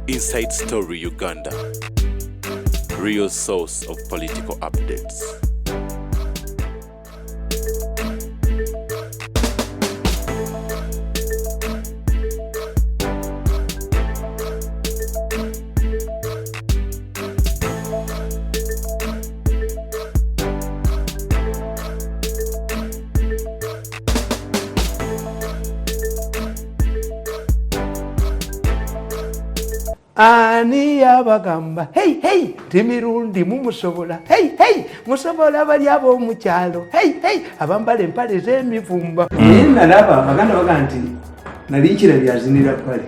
Inside Story Uganda, real source of political updates. Ani yabagamba hey timirundi mumusobola hey musobola bali abo mukyalo hey abambale empale z'emivumba nalaba baganda baganti nalikira byazinira pale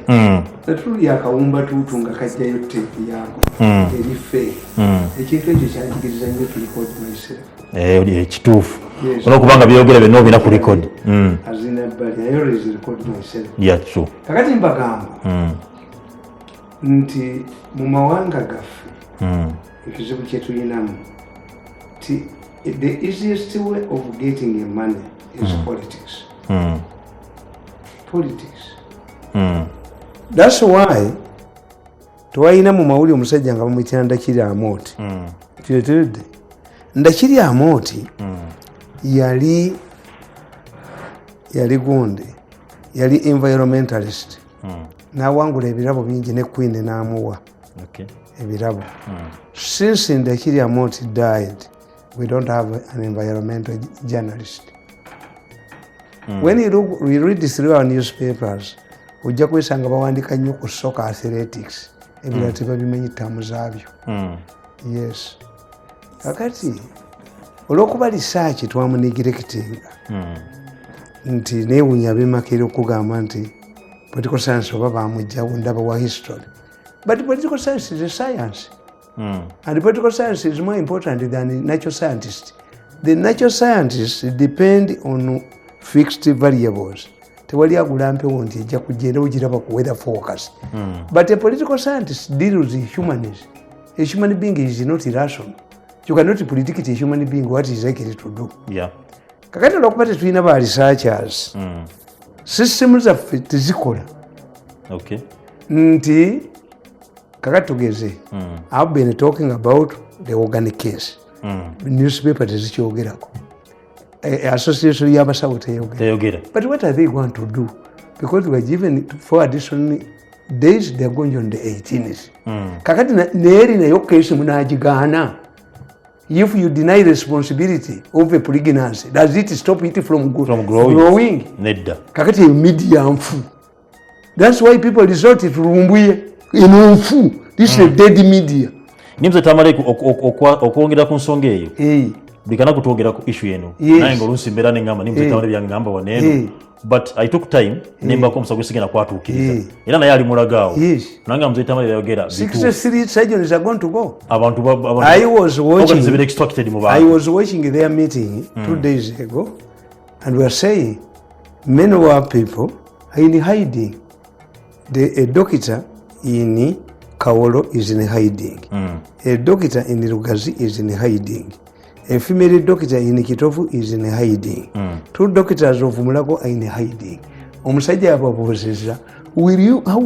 tatuli yakawumba tutunga kajjayo tepu yako erife ekintu ekyo kyakigiriza nnyo tu record myself oli ekituufu olwokubanga byogera bino bina ku record azina bali I always record myself yeah true kakati mbagamba nti mu mawanga gaffe ekizibu kye tulinamu ti the easiest way of getting your money is politics. That's why twalina mu mawuli omusajja nga bamuyitira Ndakiri Amooti kireteredde Ndakiri Amooti yali gundi yali environmentalist nawangula ebirabo bingi ne Queen n'amuwa ebirabo. Since Ndakiri Amooti died, we don't have an environmental journalist. When you read through our newspapers, ujja kwesanga bawandika nnyo ku soccer athletics ebirala tebabimanyi ttaamu zaabyo. Yes. Kakati olw'okuba research twamunigirekitinga nti neewunya bimakira okugamba nti political science oba bamugjawo ndaba wa history. But political science is a science. And political science is more important than natural scientists. The natural scientists depend on fixed variables. Tewali agula mpewo nti ejja kugenda ogiraba ku weather forecast. But a political scientist deals with humans. A human being is not irrational. You cannot predict a human being what is likely to do. Yeah. Kakati olw'okuba tetulina ba researchers. Systems zaffe tezikola. Okay. Nti kakati tugeze. I've been talking about the organic case. Newspaper tezikyogerako. Association y'abasawo teyogera. But what are they going to do? Because we are given 4 additional days, they are going on the 18th. Kakati neeri nayo case munagigana. If you deny responsibility of a pregnancy, does it stop it from growing? Nedda. Kakati media nfu. That's why people resort to Rumbuye in nfu. This is a dead media. Nimze tamale okwongera ku nsonga eyo. Bikana kutwogera ku issue eno. Naye ngolunsi mbera nengamba nimze tamale byangamba waneno. But I took time nemba ko musago sigena kwatuukiriza. Era naye ali mulagaawo. Nanga mze tamale byogera. 63 surgeons are going to go. Abantu I was watching their meeting 2 days ago and we are saying many of our people are in hiding. A doctor in Kawolo is in hiding. A doctor in Rugazi is in hiding. A female doctor in Kitovu is in hiding. 2 doctors of Mulago are in hiding. Omusajja ababozeza,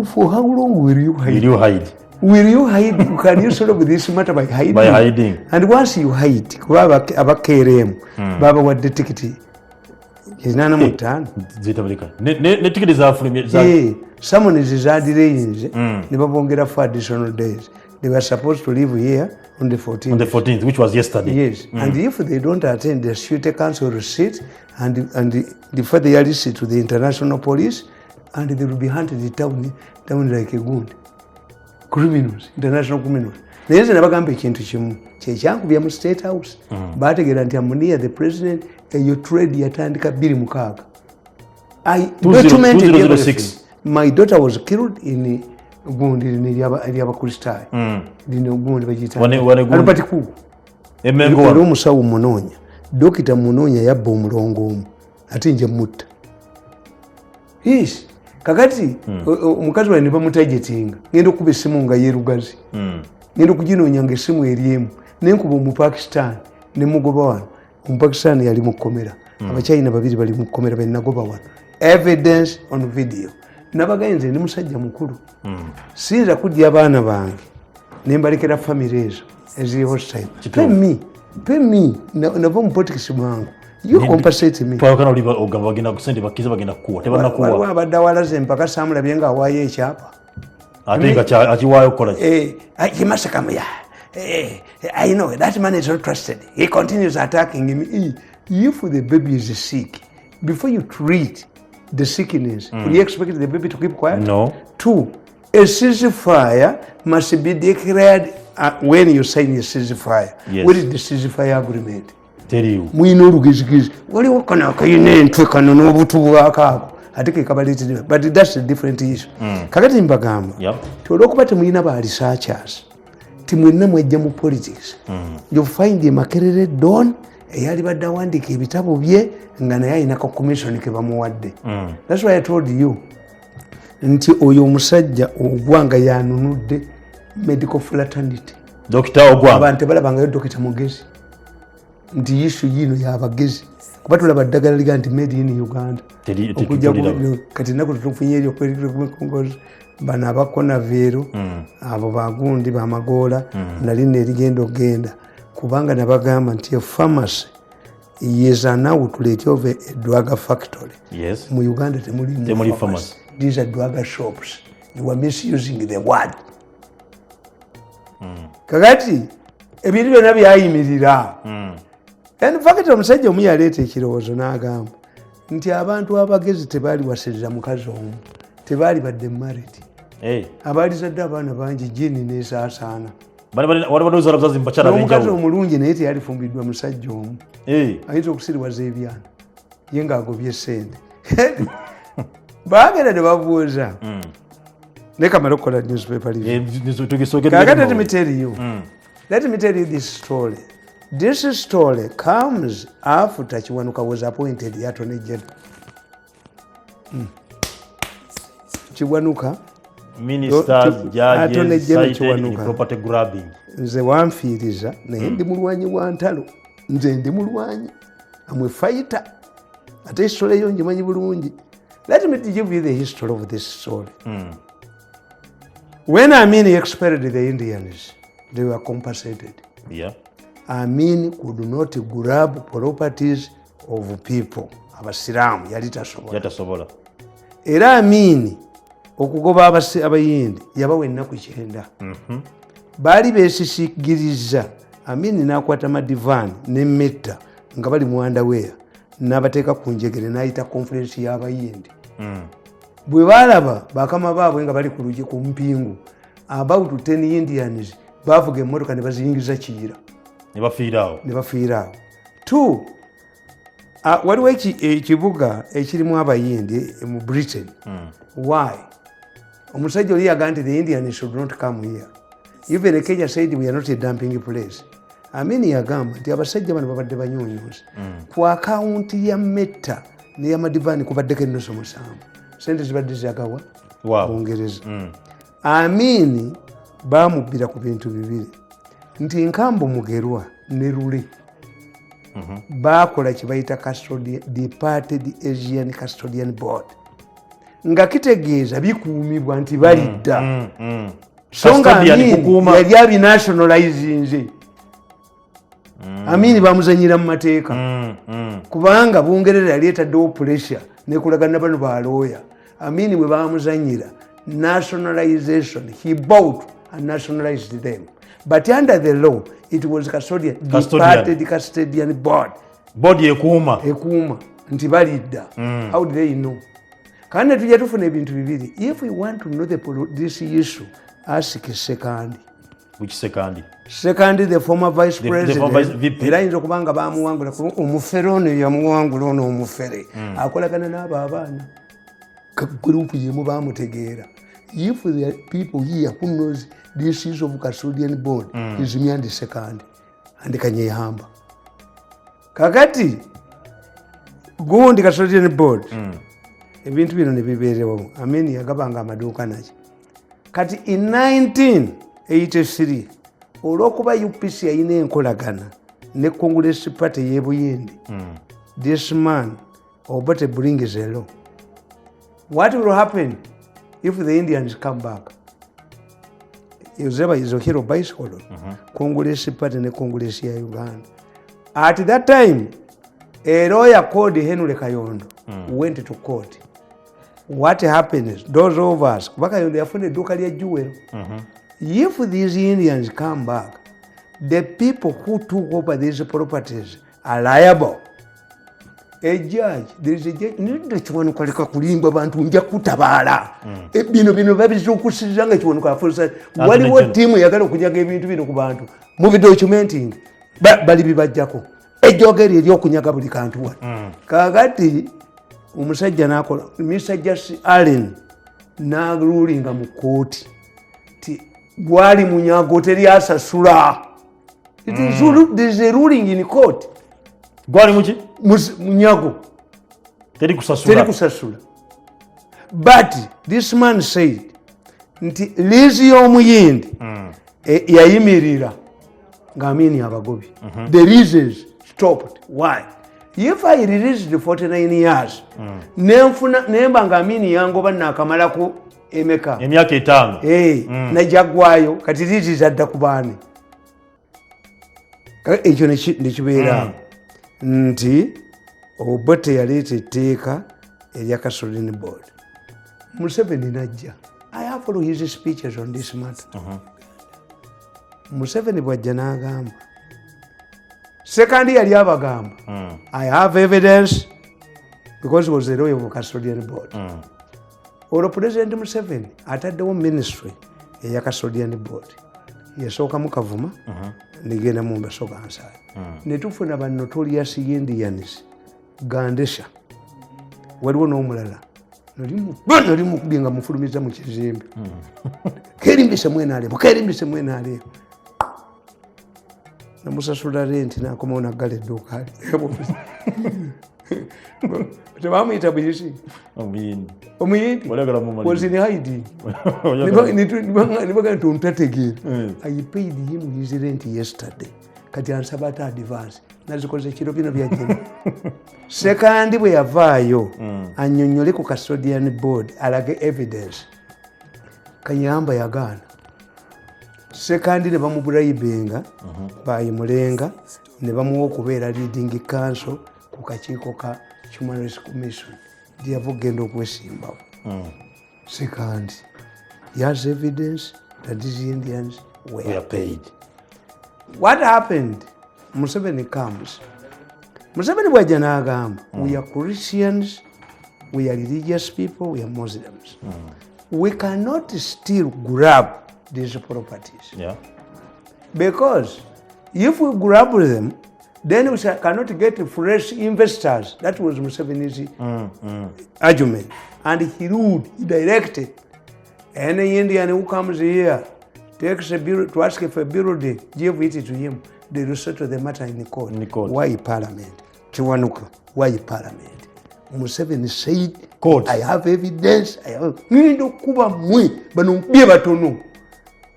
for how long will you hide? Will you hide? Can you solve this matter by hiding? And once you hide, kuba abakeremu baba wadde tikiti kinana mutano zitabulika ne tikiti zafulumye someone is delaying ne babongera for additional days. They were supposed to leave here on the 14th. On the 14th, which was yesterday. Yes. And if they don't attend, they should cancel receipt and defer the receipt to the international police, and they will be hunted down like a goon. Criminals, international criminals. Naye nabagamba ekintu kimu kyekyankubya mu State House. Baategeera nti amunia the president eyo trade yatandika 26. I documented 2006. My daughter was killed in gundi ly'abakristaayo lino gundi bagiyita oli omusawo munoonya dokita munoonya yabba omulongo omu ate nje mutta. Yes. Kakati omukazi wange ne bamutajetinga ngenda okuba essimu nga yeerugazi ngenda okuginoonya nga essimu eryemu nenkuba omupakisitaani ne mugoba wano. Omupakisitaani yali mu kkomera. Abachina babiri bali mu kkomera be nagoba wano. Evidence on video. nabagaye nze ndi musajja mukulu siyinza kudya abaana bange nembalekera famire ezo eziri hostile. Pay me nava mu politics mwangu. You compensate me. Twakana oli ogamba bagenda kusente bakiza bagenda kuwa tebana kuwa. Waliwo abadde awalaze mpaka samulabye nga awaayo ekyapa. Ate nga akiwaayo okukola ki? He must come here. I know that man is not trusted. He continues attacking me. If the baby is sick, before you treat the sickness, would you expect the baby to keep quiet? No. 2, a ceasefire must be declared when you sign a ceasefire. Yes. What is the ceasefire agreement? Tell you. Mwino olugizigizi. Waliwo kana kayina entwe kano n'obutu bwakaako. Ate ke kabaleetedde. But that's a different issue. Kakati mbagamba. Olw'okuba temulina ba researchers. Timwenna mwejja mu politics. You find Makerere Don eyali badde awandiika ebitabo bye nga naye ayinako commission ke bamuwadde. That's why I told you nti oyo omusajja ogwanga yanunudde medical fraternity. Dokita ogwanga. Abantu balabangayo dokita mugezi. Nti issue yino y'abagezi. Kuba tulaba ddagala liga nti made in Uganda. Kati nnaku tufunye eryo kwekongozi bano abakonaveero abo bagundi bamagoola nali nerigenda ogenda kubanga nabagamba nti a pharmacy is an outlet of a drug factory. Yes. Mu Uganda temuli pharmacy. These are drug shops. You are misusing the word. Kakati ebintu byonna byayimirira. In fact omusajja omu yaleeta ekirowoozo n'agamba nti abantu abagezi tebaali wasiriza mukazi omu tebaali badde married. Abaalizadde abaana bangi jini nesaasaana. Omukazi omulungi naye teyalifumbiddwa musajja omu. Ayinza okusiriwaza ebyana ye ng'agobye sente. Baagenda ne babuuza naye kamala okukola newspaper review. Kakati let me tell you this story. This story comes after Kiwanuka was appointed Attorney General. Kiwanuka, ministers, judges, cited in property grabbing. Nze wanfiiriza naye ndi mulwanyi wa ntalo. Nze ndi mulwanyi. I'm a fighter. Ate history yo njimanyi bulungi. Let me give you the history of this story. When Amin expelled the Indians, they were compensated. Yeah. Amin could not grab properties of people. Abasiramu yali tasobola. Era Amin okugoba abayindi yabawa ennaku 9. Baali beesisigiriza. Amin n'akwata madivaani n'emmetta nga bali mu underwear n'abateeka ku njegere n'ayita conference y'abayindi. Bwe baalaba bakama baabwe nga bali ku lugi ku mpingu about 10 Indians baavuga emmotoka ne baziyingiza Kiyira. Ne bafiiraawo. 2, waliwo ekibuga ekirimu abayindi mu Britain. Why? Omusajja oli yagaa nti the Indians should not come here. Even Kenya said we are not a dumping place. Amin yagamba nti abasajja bano babadde banyonyoozi. Ku akawunti ya Metta n'eya Madivaani kubaddeko ennusu 7. Sente zibadde zagawa? Bungereza. Amin baamubbira ku bintu bibiri. Nti Nkambo Mugerwa ne Lule baakola kibayita Departed Asian Custodian Board. Nga kitegeeza bikuumibwa nti balidda. So nga Amin yali abinationalizinze. Amin bamuzanyira mu mateeka. Kubanga Bungereza yali etaddewo pressure nekulagana bano balooya. Amin bwe bamuzanyira nationalization, he bought and nationalized them. But under the law, it was Departed Custodian Board. Board ekuuma nti balidda. How do they know? Kandi tujja tufuna ebintu bibiri. If we want to know this issue, ask Sekandi. Which Sekandi? Sekandi, the former vice president. Era ayinza okubanga bamuwangula omufere ono yamuwangula ono omufere. Akolagana n'abo abaana. Gurupu yemu bamutegeera. If there are people here who knows this issue of Custodian Board, is me and the Sekandi. And Kanyehamba. Kakati, gundi Custodian Board. Ebintu bino ne bibeerewo. Amin yagabanga amaduuka naki. Kati in 1983 olw'okuba UPC yalina enkolagana ne Congress Party y'e Buyindi, this man Obote brings a law. What will happen? if the Indians come back, Yozeba is a hero bicycle, Congolese party and Congolese Uganda. At that time, a lawyer called Henry Kayondo went to court. What happened is, those of us, if these Indians come back, the people who took over these properties are liable. A judge, there is a judge, ndio chiwanu kaleka kulimba bantu nja kutabala. Bino babizokusizanga chiwanu ka force. Waliwo team yagala okunyaga ebintu bino ku bantu. Mu documenting bali bibajjako. Ejogeri eri okunyaga buli kantu wa. Kakati omusajja nakola Mr. Justice Allen na rulinga mu court ti gwali munyago teri asasula. It is there is a ruling in court. Gwali muki? Munyago. Teri kusasula. But this man said, nti lizi y'omuyindi yayimirira ng'amini abagobi. The reasons stopped. Why? If I released the 49 years, nemba ng'amini yangoba nakamalako emeka. Emyaka 5. Najagwayo kati lizi zadda ku baani. Ekyo nekibeera nti Obote yaleeta etteeka erya Gasoline Board. Museveni najja. I have followed his speeches on this matter. Museveni bwajja n'agamba. Second yali abagamba. I have evidence because he was the lawyer of Gasoline Board. Olwo President Museveni ataddewo ministry eya Gasoline Board. Yasooka mu Kavuma. Nigenda mu Mbaso Gansala. Ne tufuna ba notorious Indians. Gandesha. Waliwo n'omulala. Nali mukubinga mufulumiza mu kizimbe. Kerimbise mwena alebo. Namusasula renti n'akomawo naggala edduuka ali. Tebamuyita buyisi. Omuyindi. Was in hiding. Nibaga nti ontategeera. I paid him his rent yesterday. Kati ansaba ate advance. Nazikoze kiro bino byajjena. Second bwe yavaayo annyonnyole ku Custodian Board alage evidence. Kayamba yagaana. Second ne bamuburayibinga bayimulenga ne bamuwa okubeera leading council ku kakiiko ka Human Rights Commission. Yava okugenda okwesimbawo. Second, he has evidence that these Indians were paid. What happened? Museveni comes. Museveni bwajja n'agamba, we are Christians, we are religious people, we are Muslims. We cannot still grab these properties. Because if we grab them, then we cannot get fresh investors. That was Museveni's argument. And he ruled, he directed. Any Indian who comes here, takes a bureau, to ask for a building, give it to him. They will settle the matter in the court. Why Parliament? Kiwanuka, why Parliament? Museveni said, court. I have evidence. I have. Nindo kuba mwe, bano mpye batono.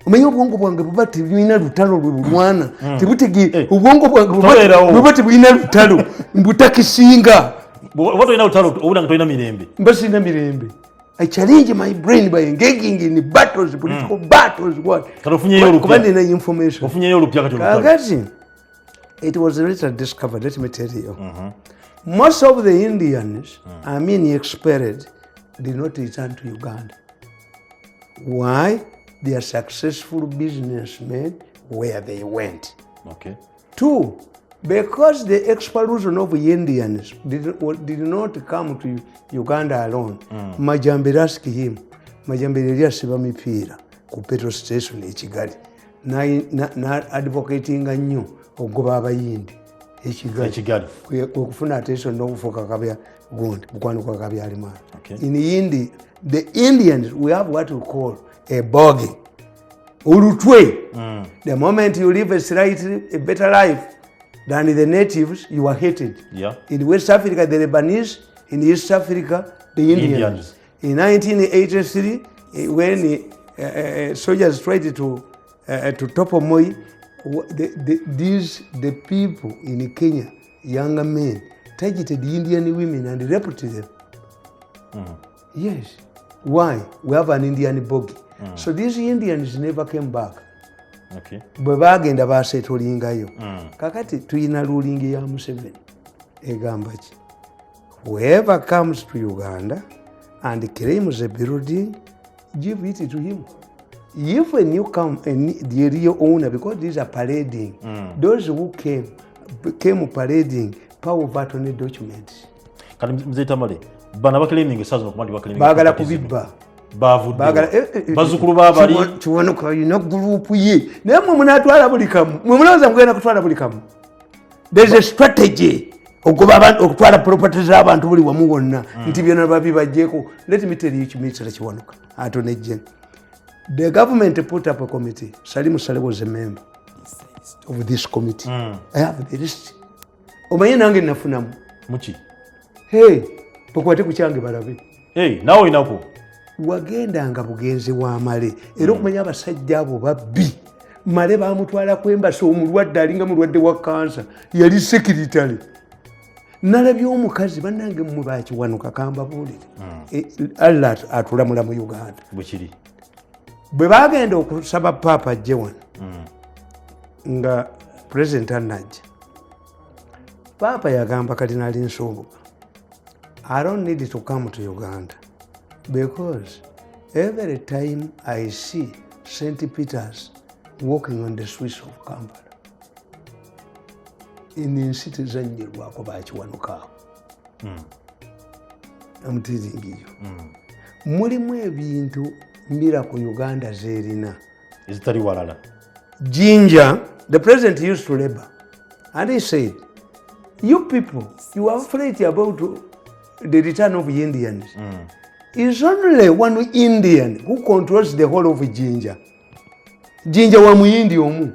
Umenye obwongo bwange bubati bwina lutalo lulwana. Tibutegi obwongo bwange bubati bwina lutalo. Mbutakisinga. What ina lutalo obulanga toina mirembe. Mbasi ina mirembe. I challenge my brain by engaging in battles, political battles. What? Information. It was later discovered, let me tell you. Most of the Indians, expelled, did not return to Uganda. Why? They are successful businessmen where they went. Okay. Two, because the expulsion of Indians did not come to Uganda alone. Majambere asked him, Majambere yasiba mipiira ku petrol station e Kigali. Na advocating nnyo ogoba abayindi e Kigali. Okufuna attention n'okufuuka kabya gundi mukwano kwa Kabyarimana. In India, the Indians, we have what we call a bogey. Urutwe. The moment you live a better life than the natives, you are hated. In West Africa, the Lebanese. In East Africa, the Indians. In 1983, when soldiers tried to topple Moi, the people in Kenya, younger men, targeted the Indian women and raped them. Yes. Why? We have an Indian bogey. So these Indians never came back. Bwe bagenda baseetolingayo. Kakati tuyina ruling ya Museveni egamba ki? Whoever comes to Uganda and claims a building, give it to him. If when you come and the real owner, because these are parading, those who came parading, power of attorney documents. Kati mzee Tamale, bana bakleming sazo nokumandi bakleming. Bagala kubibba. Bagala bazukulu babali. Kiwanuka ino group ye. Naye munatwala buli kamu. Mumuloza mugenda kutwala buli kamu. There's a strategy. Okuba abantu okutwala properties z'abantu buli wamu wonna. Nti byonna babibajjeko. Let me tell you Kimitira Kiwanuka. Attorney General. The government put up a committee. Salim Saleh was a member of this committee. I have the list. Omanye nange nafunamu. Muchi. Hey, pokwate kucyange balabe. Hey, nawe inako. Wagendanga bugenzi wa Male. Era okumanya abasajja abo babbi. Male bamutwala kwembasa omulwadde alinga mulwadde wa kansa. Yali secretary. Nalabye omukazi bannange mmwe bakiwanuka kamba buulire. Allah atulamula mu Uganda. Bukiri. Bwe bagenda okusaba Papa ajje wano nga President anajja, Papa yagamba Kardinali Nsumbuga, I don't need to come to Uganda because every time I see St. Peter's walking on the streets of Kampala, in zanyirwako bakiwanukaawo. I'm teasing you. Mulimu ebintu Miracle Uganda zerina. Is it walala? Ginger, the president used to labor, and he said, you people, you are afraid about the return of Indians. It's only one Indian who controls the whole of Ginger. Ginger wa muyindi omu.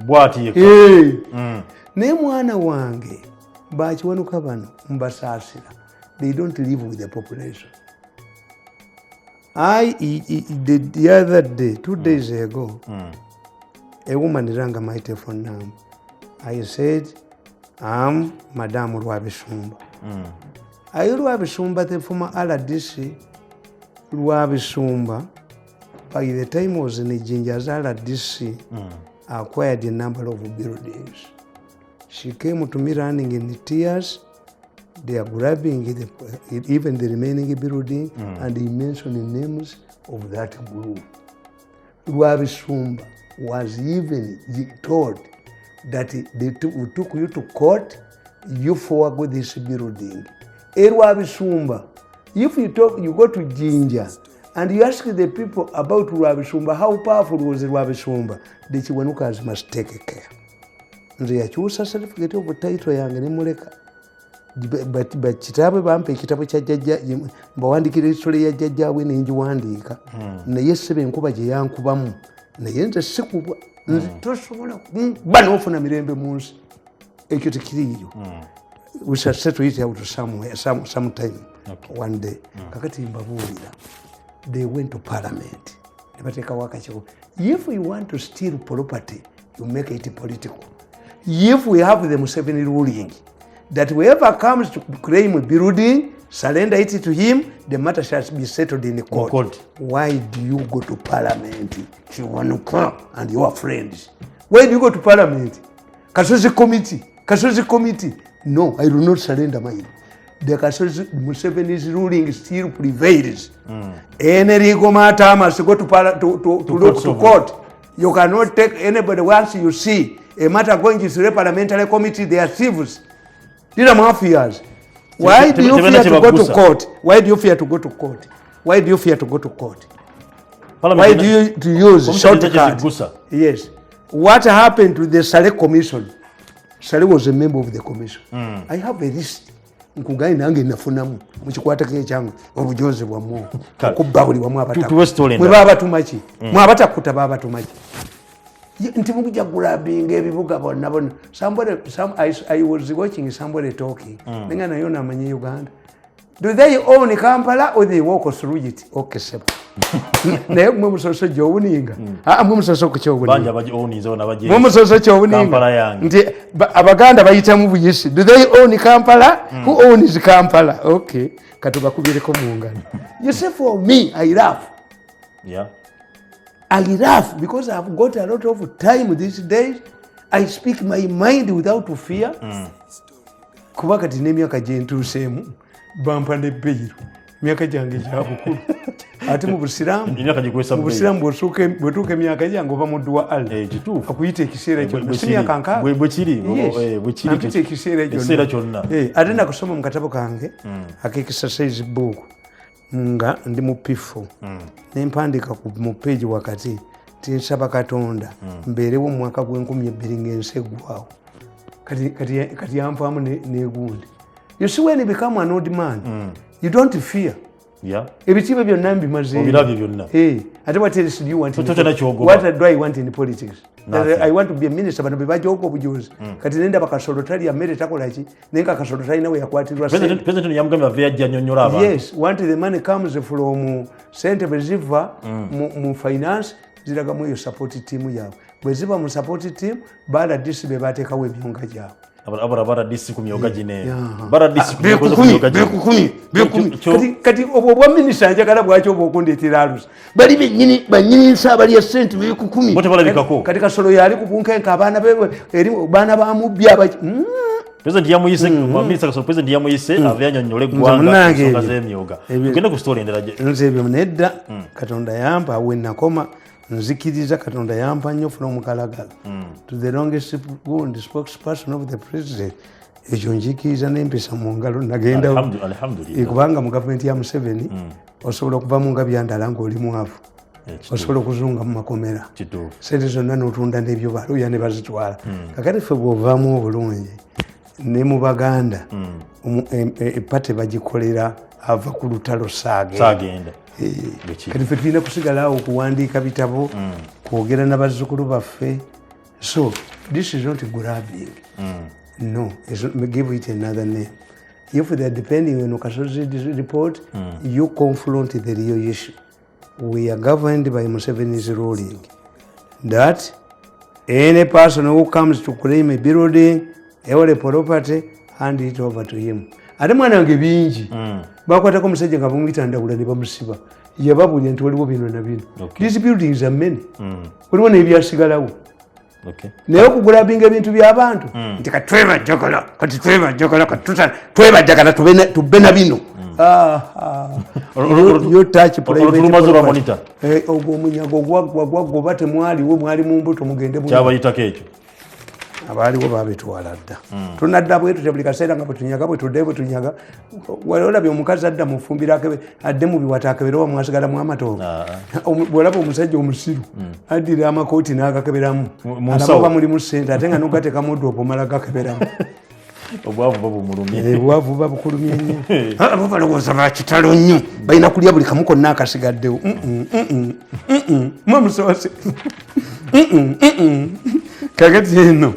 Bwati yeka. Ne mwana wange, bakiwanuka bano mbasasira. They don't live with the population. The other day, 2 days ago, a woman rang my telephone number. I said, I'm Madame Rwabishumba. Are you Rwabishumba, the former RDC? Rwabishumba, by the time was in the Ginger's RDC, acquired a number of buildings. She came to me running in tears. They are grabbing even the remaining building and he mentioned the names of that group. Rwabishumba was even told that they took you to court, you forego this building. Rwabishumba, if you go to Ginger and you ask the people about Rwabishumba, how powerful was Rwabishumba, the Kiwanukas must take care. Nze yakyusa certificate of title yange ne muleka. But kitabe bampe ekitabo kya jjajja mbawandikira history ya jjajjabwe ne njiwandiika naye ssebe enkuba gye yankubamu naye nze sikubwa nze tosobola kuba n'ofuna mirembe mu nsi ekyo tekiriiyo we shall settle it out sometime one day kakati mbabuulira they went to parliament ne bateekawo akakiiko if you want to steal property you make it political. If we have the Museveni ruling that whoever comes to claim a building, surrender it to him, the matter shall be settled in the court. Why do you go to parliament? Kiwanuka and your friends. Why do you go to parliament? Kasozi committee. No, I do not surrender mine. The Kasozi Museveni's ruling still prevails. Any legal matter must go to court. You cannot take anybody once you see a matter going to the parliamentary committee, they are civils. These are mafias. Why do you fear to go to court? Why do you fear to go to court? Why do you fear to go to court? Why do you use shortcut? Yes. What happened to the Saleh Commission? Saleh was a member of the commission. I have a list. Nkugai nange nafunamu mukikwatako ekyangu obujozi bwamu okubba buli wamu abatakumachi mwabatakuta babatumachi nti mukujja grabbing ebibuga bonna I was watching somebody talking nenga nayo namanye Uganda Do they own Kampala or they walk through it? Okay, sir. Naye mwe musoso gy'owuninga. Mwe musoso ku ky'owuninga. Banja bagiowuniza na baje. Mwe musoso ky'owuninga. Kampala yange. Nti Abaganda bayitamu buyisi. Do they own Kampala? Who owns Kampala? Okay. Katubakubireko mu ngano. You see, for me, I laugh. Yeah. I laugh because I've got a lot of time these days. I speak my mind without fear. Kuba kati n'emyaka gye ntuuseemu bampa ne bbeeyiru. Emyaka gyange gya bukulu. Ate mu Busiraamu bw'otuuka emyaka gyange oba muddu wa Allah. Akuyita ekiseera kyonna. Si myaka nkaaga. Bwe kiri. Akuyita ekiseera kyonna. Ate nakusoma mu katabo kange ak'exercise book nga ndi mu P4 ne mpandiika mu peegi wakati tinsaba Katonda mbeerewo mu mwaka gw'2020 ng'ensi eggwaawo. Kati yanvaamu n'egundi. You see, when you become an old man, you don't fear. Yeah. Ebitiibwa byonna mbimaze. Obirabye byonna. Ate what else do you want in politics? What do I want in politics? I want to be a minister, bano bebajooga obujuzi. Kati nenda bakasolo tali amere takola ki? Nenga kasolo tali nawe yakwatirwa sente. President yamugambye ave yajja annyonnyola abantu. Yes, want the money comes from sente beziva mu finance ziraga mu support team yaabwe. Bwe ziba mu support team, bala disi be bateekawo ebyonga gyabwe. Abara disi ku myoga gine. Bara disi ku myoga gine. Kati obwa minister njagala bwaki obwo okundetera alusa. Bali banyini nsabali ya sente be ku 10. Bote balabikako. Kati kasolo yali ku bunkenka abaana be eri baana ba mubya ba. President yamuyise minister kasolo president yamuyise ave annyonnyole eggwanga ensonga z'emyoga. Tugende ku story endala gye. Nze ebyo nedda Katonda yampa we nakoma nzikiriza Katonda yampa nnyo from Kalagala to the longest spokesperson of the president. Ekyo njikiriza n'empisa mu ngalo nagenda alhamdulillah kubanga mu gavumenti ya Museveni osobola okuvamu nga byandala ng'oli mwavu. Osobola okuzunga mu makomera sente zonna n'otunda n'ebyo baluya ne bazitwala. Kakati ffe bw'ovaamu obulungi ne mu Baganda epate bagikolera ava ku lutalo saagenda. Kati ffe tulina kusigalawo okuwandiika bitabo kwogera n'abazzukulu baffe. So this is not grabbing. No, give it another name. If they are depending on Okasozi's report, you confront the real issue. We are governed by Museveni's ruling that any person who comes to claim a building or a property, hand it over to him. Ate mwana wange bingi bakwatako omusajja nga bamuyitandawula ne bamusiba yababuulya nti waliwo bino na bino. These buildings are many. Waliwo n'ebyasigalawo. Naye okugulabinga ebintu by'abantu nti kati twebajjagala kati twebajjagala tubbe na bino. Ogwo omunyago gwagoba temwaliwo mwali mu mbuto mugende kyabayitako ekyo abaaliwo babitwala dda. Tunadda bwetu buli kaseera nga bwetunyaga bwetunyaga. Olabye omukazi adda mu ffumbiro adde mu biwata akeberewa mwasigalamu amatooke. Bw'olaba omusajja omusiru addira amakooti n'agakeberamu alaba mulimu ssente ate nga n'ogateekamu oddopo omala gakeberamu. Obwavu babumulumye. Obwavu babukulumye nnyo. Abo balowooza bakitalo nnyo balina kulya buli kamu konna akasigaddewo. Mwamusoose. Kakati eno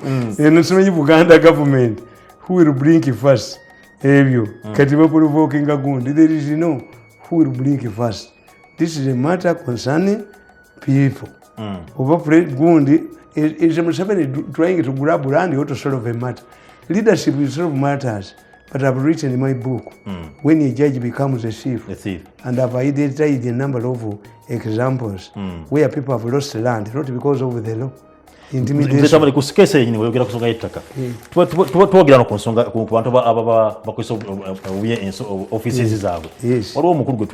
simanyi Buganda government who will blink first ebyo kati baprovokinga gundi. There is no who will blink first. This is a matter concerning people. Over gundi is Museveni trying to grab land or to solve a matter. Leadership will solve matters. But I've written in my book when a judge becomes a thief. And I've identified a number of examples where people have lost land not because of the law. Intimidation. Kusikese yenyini weyogera kusonga y'ettaka. Twogera no ku nsonga ku bantu ababa bakozesa offices zaabwe. Waliwo omukulu gwe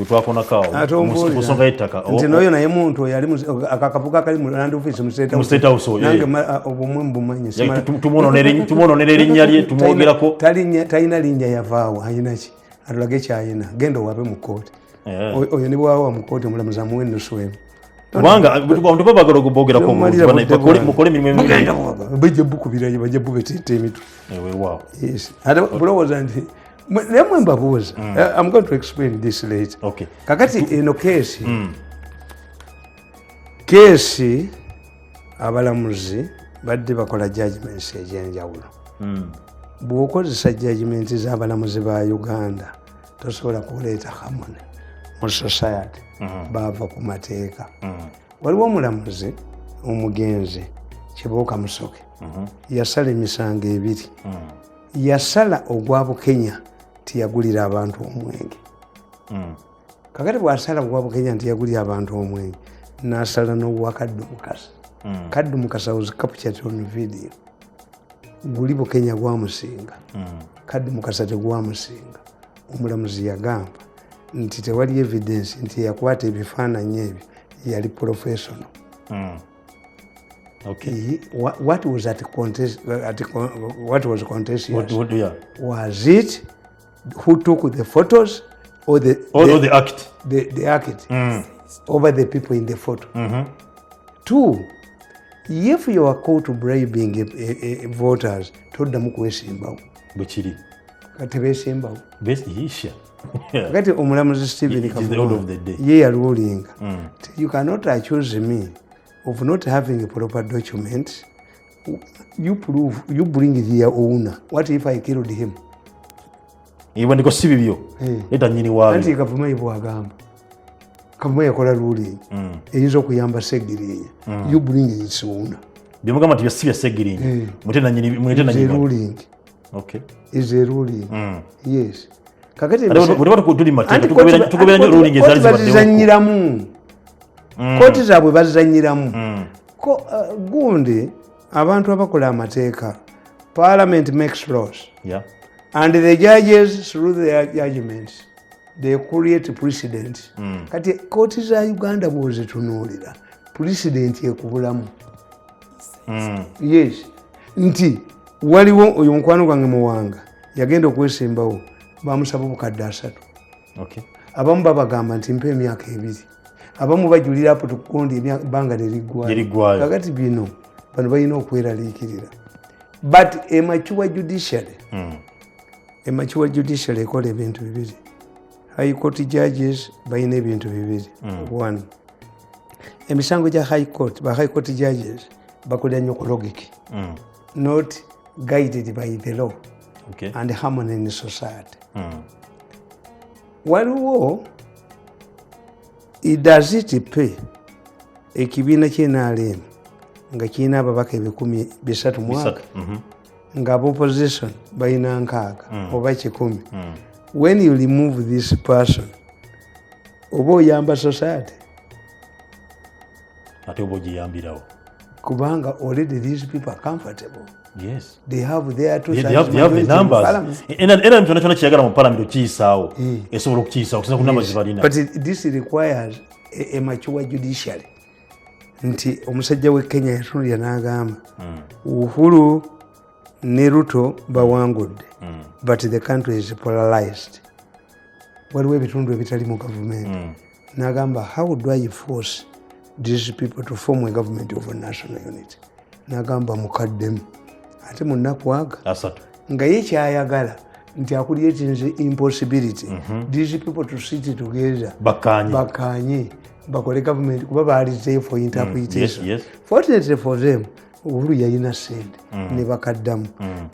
twakonako ku nsonga y'ettaka. Nti n'oyo naye muntu yali akakapuka kali mu land office mu State House. Nange obumwe mbumanyi. Tumuwononera erinnya lye tumwogerako. Talina linnya yavaawo ayina ki atulage kyayina genda owabe mu kkooti. Oyo ne bwawa mu kkooti omulamuzi amuwe ennusu emu. Kubanga abantu babagala okubogerako mukole emirimu emirungi bajja bukubirayo bajja bubetete emitwe. Wow. Yes. Ate bulowooza nti nemwe mbabuuza. I'm going to explain this later. Okay. Kakati eno keesi abalamuzi badde bakola judgments ez'enjawulo. Bw'okozesa judgments z'abalamuzi ba Uganda tosobola kuleeta harmony mu society. Baava ku mateeka. Waliwo omulamuzi omugenzi Kibuuka Musoke yasala emisango ebiri. Yasala ogwa Bukenya tiyagulira abantu omwenge. Kakati bw'asala ogwa Bukenya tiyagulira abantu omwenge n'asala n'ogwa Kaddu Mukasa. Kaddu Mukasa was captured on video. Guli Bukenya gwamusinga. Kaddu Mukasa tegwamusinga. Omulamuzi yagamba nti tewali evidence nti yakwata ebifaananyi ebyo yali professional. Okay. What was contentious? Was it who took the photos or the act? The act over the people in the photo. Two, if you are caught bribing voters, toddamu kwesimbawo. Bwekiri. Kati besimbawo. Besiyisha. Kati omulamuzi Stephen Kavuma ye yarulinga. You cannot accuse me of not having a proper document. You bring the owner. What if I killed him? Iwe ndiko si bibyo. Eta nyini wawe. Anti Kavuma ibo agamba. Kavuma yakola ruling. Eyinza okuyamba Segirinya. You bring its owner. Byomugamba nti yasibya Segirinya. Mutena nyini ruling. Okay. Is a ruling. Yes. Kakati bazanyiramu. Koti zaabwe bazanyiramu. Gundi abantu abakola amateeka. Parliament makes laws. Yeah. And the judges through their judgments they create precedent. Kati koti za Uganda bwozitunuulira precedent ekubulamu. Yes. Nti waliwo oyo mukwano gwange Muwanga yagenda okwesimbawo bamusaba obukadde 3. Okay. Abamu babagamba nti mpa emyaka 2. Abamu bajulira apo tukundi ebbanga liriggwayo. Kakati bino bano balina okweraliikirira. But a mature judiciary ekola ebintu bibiri. High court judges balina ebintu bibiri. One, emisango gya high court judges bakola nnyo ku logic. Not guided by the law. Okay. And harmony in society. Waliwo does it pay ekibiina ky'NRM nga kirina ababaka 300 mwaka nga opposition balina 6 oba 10. When you remove this person oba oyamba society ate oba ogiyambirawo kubanga already these people are comfortable. Yes. They have their two sides. They have the numbers. Era mtona kiyagala mu parliament okiyisaawo esobola okukiyisaawo okusinza ku numbers zibalina. But this requires a mature judiciary. Nti omusajja we Kenya yatunulira n'agamba Uhuru ne Ruto bawangudde but the country is polarized. Waliwo ebitundu ebitali mu government. N'agamba how do I force these people to form a government of a national unity? N'agamba mukaddemu ate munnakwaga nga ye kyayagala nti akulyetinze impossibility these people to sit together bakanye bakole government kuba bali there for interpretation. Yes. Fortunately for them Uhuru yalina sente ne bakaddamu.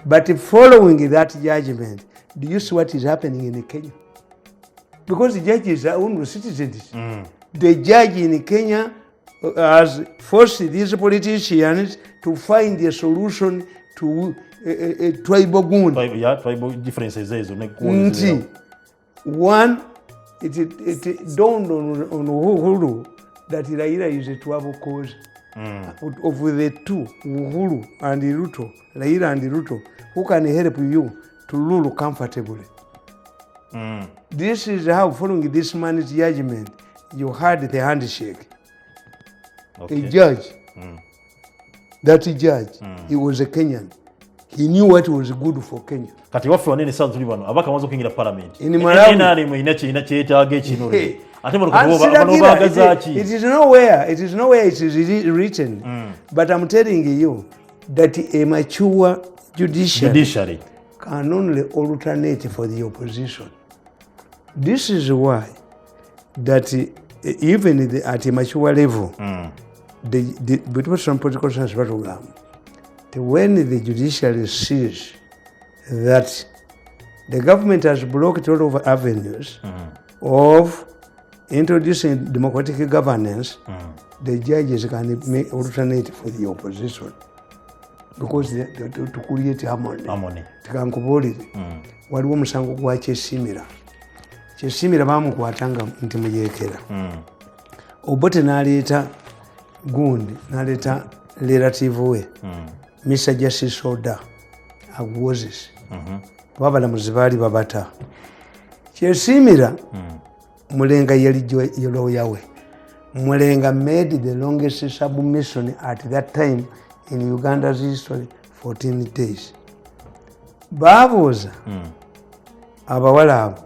But following that judgment, do you see what is happening in Kenya? Because the judges are own citizens. The judge in Kenya has forced these politicians to find a solution to tribal gun. Tribal differences. One, it dawned on Uhuru that Raila is a tribal cause. Of the two, Uhuru and Ruto, Raila and Ruto, who can help you to rule comfortably. This is how, following this man's judgment, you had the handshake. Okay. A judge, that judge, he was a Kenyan. He knew what was good for Kenya. Kati waffe wanene sasa tuli bano abaka mwanzo kuingira parliament. In Malawi. Ina kyetaaga ekinole. It is nowhere it is written. But I'm telling you that a mature judiciary can only alternate for the opposition. This is why that even at a mature level, between some political science, when the judiciary sees that The government has blocked all of avenues of introducing democratic governance. The judges can make alternate for the opposition because to create harmony. Tikankubulire waliwo omusango gwa Kyesimira. Kyesimira bamukwatanga nti muyekera. Obote n'aleeta gundi n'aleeta relative we Mr. Justice Oda agwozese babalamuzi baali babata. Kyesimira Mulenga yali lawyer we. Mulenga made the longest submission at that time in Uganda's history, 14 days. Babuuza abawala abo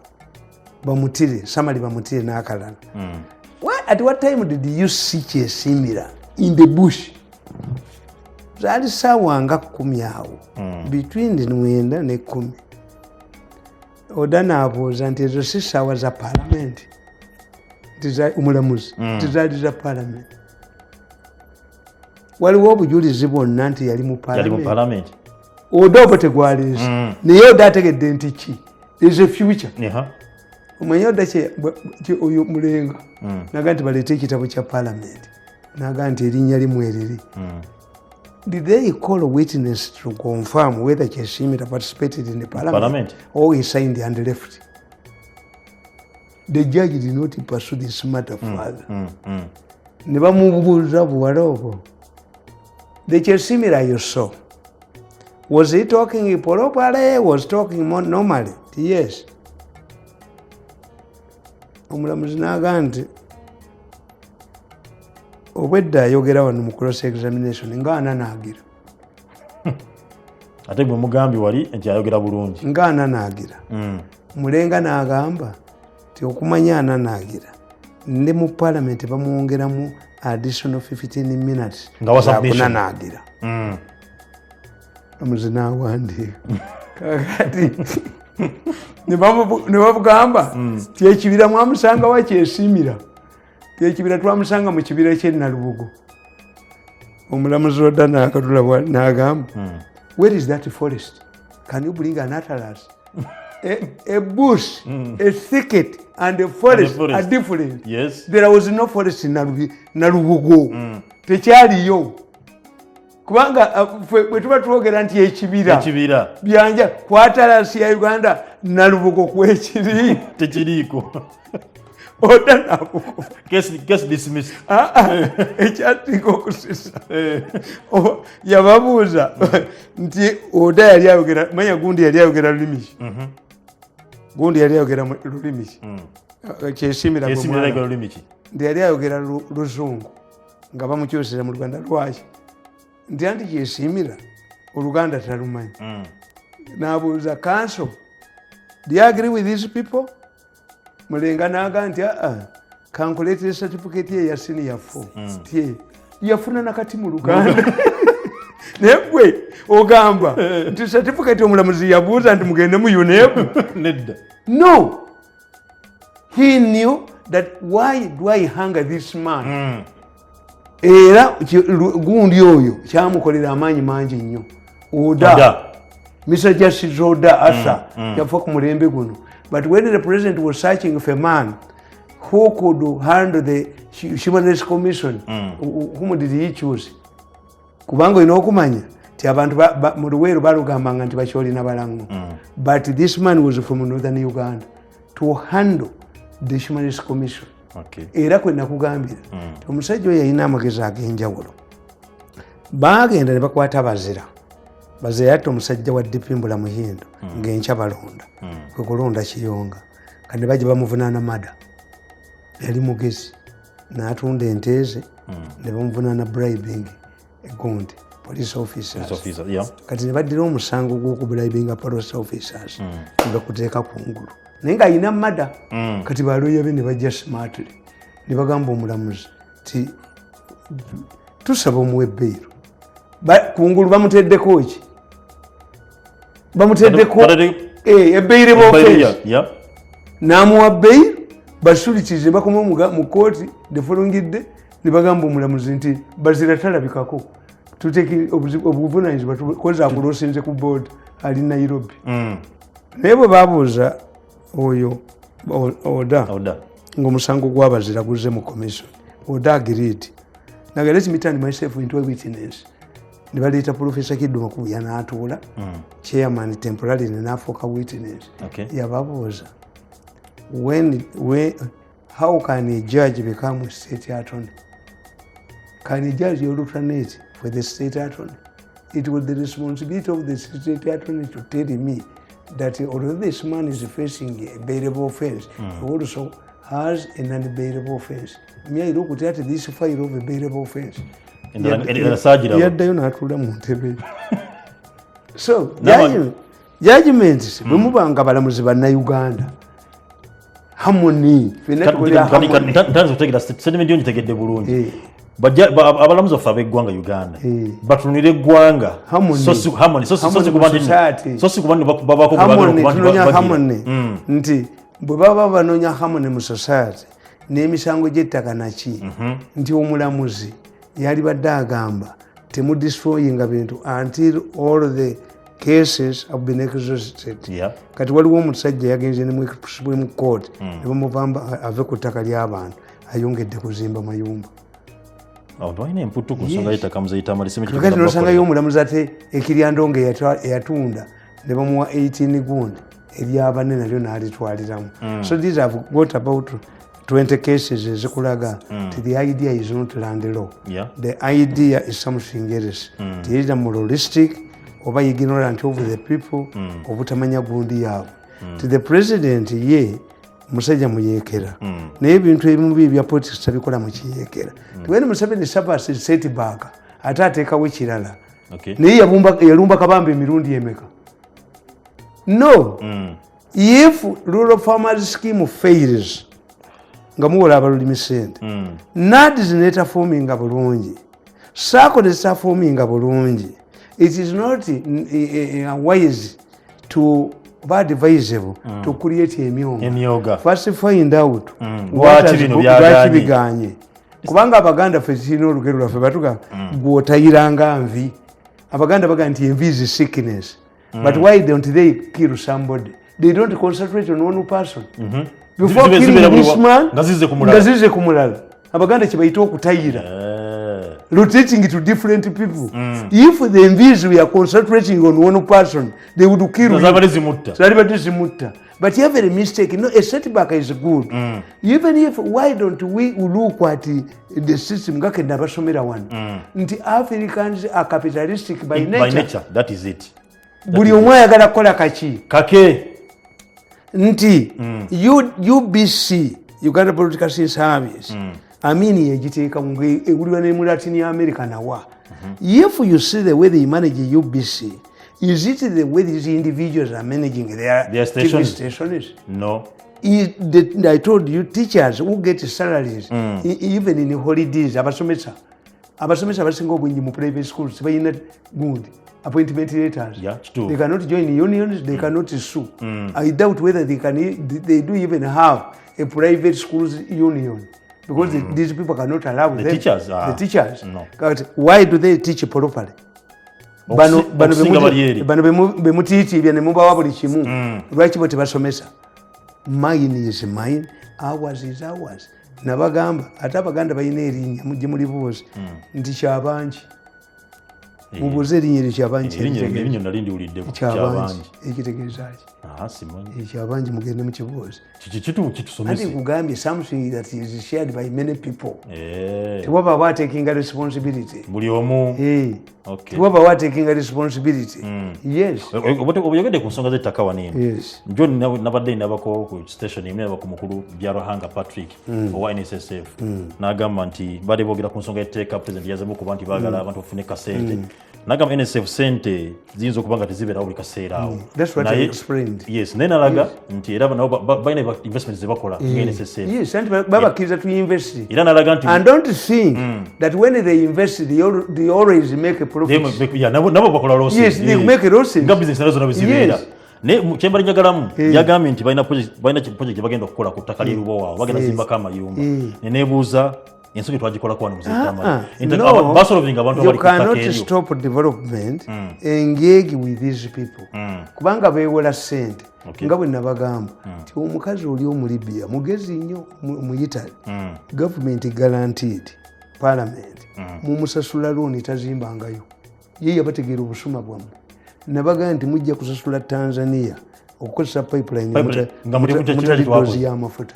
bamutire, samali bamutire n'akalala. At what time did you see Kyesimira in the bush? Zaali ssaawa nga 10 awo, between 9 ne 10. Oda n'abuuza nti ezo si ssaawa za paalamenti, omulamuzi tizaali za paalamenti. Waliwo obujulizi bwonna nti yali mu paalamenti. Oda oba tegwaleese naye Oda ategedde nti ki is a future. Omanye Oda oyo Mulenga naga nti baleete ekitabo kya paalamenti, naga nti erinnya limu eriri. Did they call a witness to confirm whether Kyesimira participated in the parliament or he signed and left? The judge did not pursue this matter further. Ne bamubuuza buwala obwo. The Kyesimira you saw, was he talking properly? Was talking more normally? Yes. Omulamuzi n'agamba nti obwedda ayogera wano mu cross examination ng'ana naagira. Ate gwe mugambi wali nti ayogera bulungi. Ng'ana naagira. Mulenga n'agamba nti okumanya ana naagira ne mu parliament bamwongeramu additional 15 minutes ng'awasabisha naagira. Omuzi n'awandiika. Kakati ne babugamba ti ekibira mwamusanga wa Kyesimira. Ekibira twamusanga mu kibira ky'e Nalubugo. Omulamuzi Oda n'akatula n'agamba, where is that forest? Can you bring an atlas? A bush, a thicket and a forest are different. Yes. There was no forest in Nalubugo. Tekyaliyo. Kubanga bwe tuba twogera nti ekibira byanja ku atlas ya Uganda Nalubugo kwekiri tekiriiko. Oda n'akukufa. Case dismissed. Ekyatika okusisa. Yababuuza nti Oda yali ayogera, manya gundi yali ayogera lulimi ki? Gundi yali ayogera lulimi ki? Kyesimira ayogera lulimi ki? Ndi yali ayogera Luzungu nga bamukyusira mu Luganda lwaki. Nti anti Kyesimira Oluganda talumanyi. N'abuuza council, do you agree with these people? Mulenga n'agamba nti kankuleetera certificate ye ya senior 4 yafuna nakati mu Luganda. Naye gwe ogamba nti certificate omulamuzi yabuuza nti mugende mu UNEP. Nedda. No, he knew that why do I hang this man? Era gundi oyo kyamukolera amaanyi mangi nnyo. Oda Mr. Justice Oda Asa yafa ku mulembe guno. But when the president was searching for a man who could handle the Human Rights Commission, whom did he choose? Kubanga olina okumanya ti abantu mu Luweero balugambanga nti bakyolina balango. But this man was from northern Uganda to handle the Human Rights Commission. Era kwe nakugambira omusajja oyo yalina amagezi ag'enjawulo. Baagenda ne bakwata bazira. Bazira yatta omusajja wa Dipimbula Muhindo ng'enkya balonda. Kwe kulonda Kiyonga. Kati bajja bamuvunaana mada. Yali mugezi. N'atunda ente ze ne bamuvunaana bribing egundi police officers. Kati ne baddira omusango gw'okubribinga police officers ne bakuteeka kungulu. Naye ng'alina mada. Kati baloya be ne bajja smartly. Ne bagamba omulamuzi ti tusaba omuwe bbeiro. Kungulu bamuteddeko ki? Bamuteddeko ebbeire b'ofeesi. N'amuwa bbeiro basulukize bakoma mu kooti the following day ne bagamba omulamuzi nti Bazira talabikako. Tuteeke obuvunaanyizibwa koza akulosinze ku board ali Nairobi. naye bwe babuuza oyo oda ng'omusango gw'abazira guzze mu commission oda agreed naga let me turn myself into a witness ne baleeta Professor Kiddo Makubuya n'atuula chairman temporarily n'afuuka witness yababuuza how can a judge become a state attorney? Can a judge alternate for the state attorney? It was the responsibility of the state attorney to tell me that although this man is facing a bailable offense, he also has an unbailable offense. Me, I look at this file of a bailable offense. Yaddayo n'atuula mu ntebe. So, judgments bwe muba nga balamuzi bannayuganda harmony tegedde bulungi abalamuzi baffe ab'eggwanga Uganda batunulira eggwanga nti bwe baba banoonya harmony mu society n'emisango gy'ettaka naki nti omulamuzi yali badde agamba temudestroyinga bintu until all the cases have been exhausted. Kati waliwo omusajja yagenze ne mu Supreme Court ne bamuvamba ave ku ttaka ly'abantu ayongedde kuzimba mayumba. Kakati n'osangayo omulamuzi ate ekiryandonga eyatunda ne bamuwa 18 gundi eryabane nalyo n'alitwaliramu. So these have got about 20 cases ezikulaga the idea is not land law. The idea is something else. It is moralistic oba ignorant of the people obutamanya gundi yaabwe. The president ye musajja muyeekera naye ebintu ebimu bya politics tabikola mu kiyeekera. When Museveni Sabas set back ate ateekawo ekirala naye yalumba kabamba emirundi emeka. No, if rural farmers scheme fails nga muwola abalulimi sente NADS netafoominga bulungi SACCO netafoominga bulungi, it is not wise to be advisable to create emyonga. First find out lwaki biganye kubanga Abaganda ffe tulina olugero lwaffe batuga gw'otayiranga nvi. Abaganda baga nti envi is sickness, but why don't they kill somebody? They don't concentrate on one person before killing this man ngazize ku mulala. Abaganda kibayita okutayira, rotating to different people. If the envies we are concentrating on one person, they would kill you. But you have a mistake. No, a setback is good. Even if, why don't we look at the system? Nti Africans are capitalistic by nature. That is it. Buli omwe ayagala kukola kake. Nti UBC, Uganda Political Service, amini yegiteeka mu egulwa ne mu Latin America nawa. If you see the way they manage UBC, is it the way these individuals are managing their TV stations? No. I told you, teachers who get salaries, even in holidays, abasomesa basinga obwingi mu private schools, bayina good appointment letters. They cannot join unions, they cannot sue. I doubt whether they do even have a private schools union. Because these people cannot allow the teachers. No. Why do they teach properly? Bano bemutiitibya ne mubawa buli kimu. Lwaki bo tebasomesa? Mine is mine, ours is ours. Nabagamba ate Abaganda balina erinnya mujje mulibuuze nti kyabangi. Mubuuze erinnya ekyabangi. Erinnya nali ndiwulidde ku kyabangi. Ekitegeeza ki? Simanyi. Ekyabangi mugende mukibuuze. Kitusomese. Ati kugambye something that is shared by many people. Tewaba wa taking a responsibility. Buli omu. Tewaba wa taking a responsibility. Yes. Obuyogedde ku nsonga z'ettaka wano. Yes. Njo nabadde ndabako ku station imwe nabako mukulu Byaruhanga Patrick owa NSSF. N'agamba nti bade boogera ku nsonga y'etteeka president yazemu kuba nti baagala abantu bafune kasente. N'agamba NSSF sente ziyinza okuba nga tezibeerawo buli kaseera awo. That's what I explained. Yes, naye nalaga nti era nabo balina investment ze bakola NSSF. Yes, and babakkiriza to invest. Era nalaga nti and don't think that when they invest they always make a profit. Nabo bakola losses. Yes, they make losses. Nga business nazo nabizibeera. Ne kyembali njagalamu yagambye nti balina project bagenda okukola ku ttaka ly'erubo waabwe bagenda zimbako amayumba. Ne neebuuza ensonga twagikola kwa muziki you cannot stop development engage with these people kubanga bewola sente nga bwe nabagamba nti omukazi oli omu Libya mugezi nnyo mu Italy government guaranteed parliament mumusasula looni tazimbangayo ye yabategeera obusuma bwammwe nabaga nti mujja kusasula Tanzania okukozesa pipeline mutali dozi y'amafuta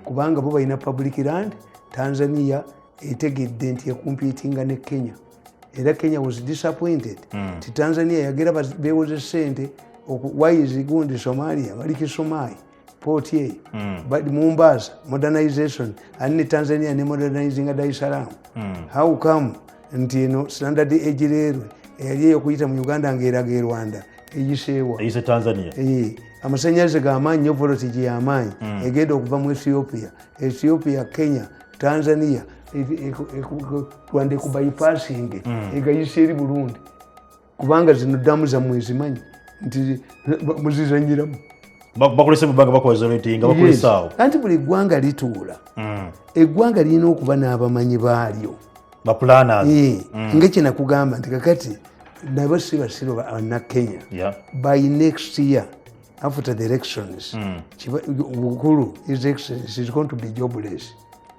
kubanga bo balina public land. Tanzania etegedde nti yakumpitinga ne Kenya era Kenya was disappointed ti Tanzania yagera bewoze sente wayizigundi Somalia baliki Somali port ye but Mombasa modernization and Tanzania ne modernizing Dar es Salaam how come nti standard ejirerwe yali okuyita mu Uganda ngeraga Rwanda eyisewa eyise Tanzania amasanyalaze g'amaanyi nnyo voltage y'amaanyi egenda okuva mu Ethiopia Kenya Tanzania Rwanda kubypassing egayise eri Burundi kubanga zino damu za mwezimanyi nti muzizanyiramu bakolese mubanga bakozeretinga bakolesawo anti buli ggwanga lituula eggwanga lirina okuba n'abamanyi baalyo baplanners ngekina kugamba nti kakati nabo si basiro na Kenya by next year after the elections Uhuru his excellency is going to be jobless.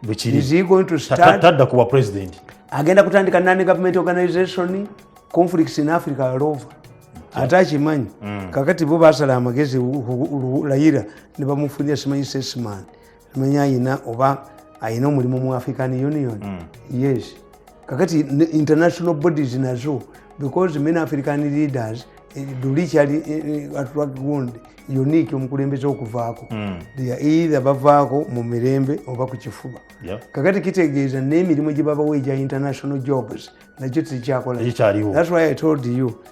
Is he going to start kuba president agenda kutandika non-government organization conflicts in Africa all over atakimanyi kakati bo basala amagezi layira ne bamufunira simanyi sesman manya ayina oba ayina omulimu mu African Union yes kakati international bodies nazo because many African leaders dulichali atwagundi unique omukulembeze okuvaako they are either bavaako mu mirembe oba ku kifuba kakati kitegeeza n'emirimu gye babaweeja international jobs nakyo tekyakola. That's why I told you